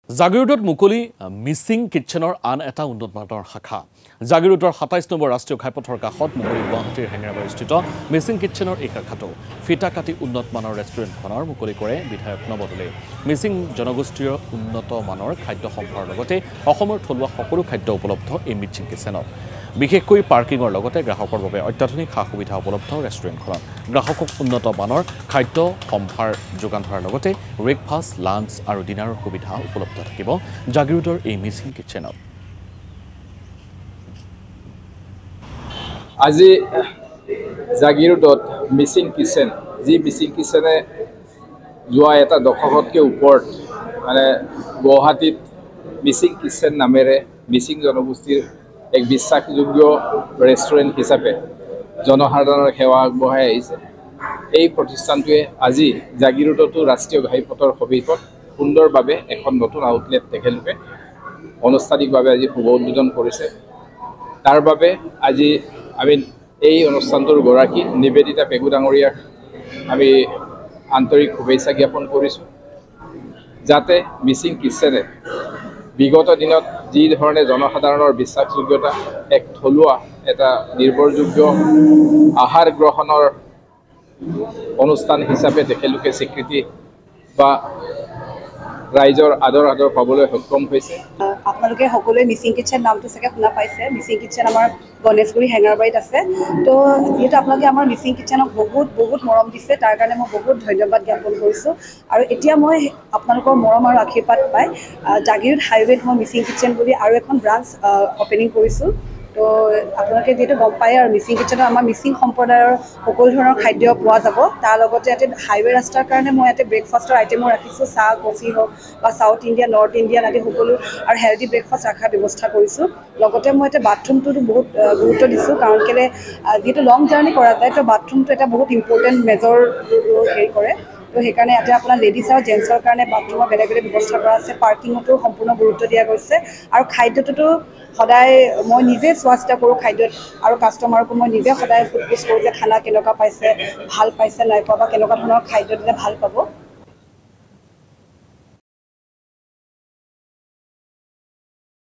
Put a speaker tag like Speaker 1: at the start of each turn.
Speaker 1: জাগিৰোডত মুকলি মিছিং কিটচেনৰ আন এটা উন্নত মানৰ শাখা জাগিৰোডৰ ২৭ নম্বৰ ৰাষ্ট্ৰীয় ঘাইপথৰ কাষত মুকলি গুৱাহাটীৰ হেঙেৰাবাৰীস্থিত মিছিং কিটচেনৰ এই শাখাটো ফিটা কাটি উন্নত মানৰ ৰেষ্টুৰেণ্টখনৰ মুকলি কৰে বিধায়ক নৱদলে মিছিং জনগোষ্ঠীৰ উন্নত মানৰ খাদ্য সম্ভাৰৰ লগতে অসমৰ থলুৱা সকলো খাদ্য উপলব্ধ এই মিছিং কিটচেনত বিশেষকৈ পাৰ্কিঙৰ লগতে গ্ৰাহকৰ বাবে অত্যাধুনিক সা সুবিধা উপলব্ধ ৰেষ্টুৰেণ্টখনত গ্ৰাহকক উন্নত মানৰ খাদ্য সম্ভাৰ যোগান ধৰাৰ লগতে ব্ৰেকফাষ্ট লাঞ্চ আৰু ডিনাৰৰ সুবিধা উপলব্ধ থাকিব জাগিৰোডৰ এই মিছিং কিটচেনত
Speaker 2: আজি জাগিৰোডত মিছিং কিচেন যি মিছিং কিচেনে যোৱা এটা দশকতকৈ ওপৰত মানে গুৱাহাটীত মিছিং কিচেন নামেৰে মিছিং জনগোষ্ঠীৰ এক বিশ্বাসযোগ্য ৰেষ্টুৰেণ্ট হিচাপে জনসাধাৰণৰ সেৱা আগবঢ়াই আহিছে এই প্ৰতিষ্ঠানটোৱে আজি জাগিৰোডতো ৰাষ্ট্ৰীয় ঘাইপথৰ সবিশত সুন্দৰভাৱে এখন নতুন আউটলেট তেখেতলোকে আনুষ্ঠানিকভাৱে আজি শুভ উদ্বোধন কৰিছে তাৰ বাবে আজি আমি এই অনুষ্ঠানটোৰ গৰাকী নিবেদিতা পেগু ডাঙৰীয়াক আমি আন্তৰিক শুভেচ্ছা জ্ঞাপন কৰিছোঁ যাতে মিছিং কিচেনে বিগত দিনত যি ধৰণে জনসাধাৰণৰ বিশ্বাসযোগ্যতা এক থলুৱা এটা নিৰ্ভৰযোগ্য আহাৰ গ্ৰহণৰ অনুষ্ঠান হিচাপে তেখেতলোকে স্বীকৃতি বা ৰাইজৰ আদৰ পাবলৈ সক্ষম হৈছে
Speaker 3: আপোনালোকে সকলোৱে মিছিং কিটচেন নামটো চাগে শুনা পাইছে মিছিং কিটচেন আমাৰ গণেশগুৰি হেঙেৰাবাৰীত আছে তো যিহেতু আপোনালোকে আমাৰ মিছিং কিটচেনক বহুত মৰম দিছে তাৰ কাৰণে মই বহুত ধন্যবাদ জ্ঞাপন কৰিছোঁ আৰু এতিয়া মই আপোনালোকৰ মৰম আৰু আশীৰ্বাদ পাই জাগিৰোড হাইৱেত মই মিছিং কিটচেন বুলি আৰু এখন ব্ৰাঞ্চ অপেনিং কৰিছোঁ তো আপোনালোকে যিহেতু গম পায় আৰু মিছিং কিটচেনত আমাৰ মিছিং সম্প্ৰদায়ৰ সকলো ধৰণৰ খাদ্য পোৱা যাব তাৰ লগতে ইয়াতে হাইৱে ৰাস্তাৰ কাৰণে মই ইয়াতে ব্ৰেকফাষ্টৰ আইটেমো ৰাখিছোঁ চাহ কফি হওক বা চাউথ ইণ্ডিয়ান নৰ্থ ইণ্ডিয়ান আদি সকলো আৰু হেল্ডি ব্ৰেকফাষ্ট ৰখাৰ ব্যৱস্থা কৰিছোঁ লগতে মই এতিয়া বাথৰুমটোতো বহুত গুৰুত্ব দিছোঁ কাৰণ কেলৈ যিহেতু লং জাৰ্ণি কৰা যায় তো বাথৰুমটো এটা বহুত ইম্পৰ্টেণ্ট মেজৰ হেৰি কৰে তো সেইকাৰণে ইয়াতে আপোনাৰ লেডিজ আৰু জেণ্টছৰ কাৰণে বাথৰুমৰ বেলেগ ব্যৱস্থা কৰা আছে পাৰ্কিঙতো সম্পূৰ্ণ গুৰুত্ব দিয়া গৈছে আৰু খাদ্যটোতো সদায় মই নিজে চোৱা চিতা কৰোঁ খাদ্যত আৰু কাষ্টমাৰকো মই নিজে সদায় সোধ পোছ কৰোঁ যে খানা কেনেকুৱা পাইছে ভাল পাইছে নাই পোৱা বা কেনেকুৱা ধৰণৰ খাদ্য দিলে ভাল পাব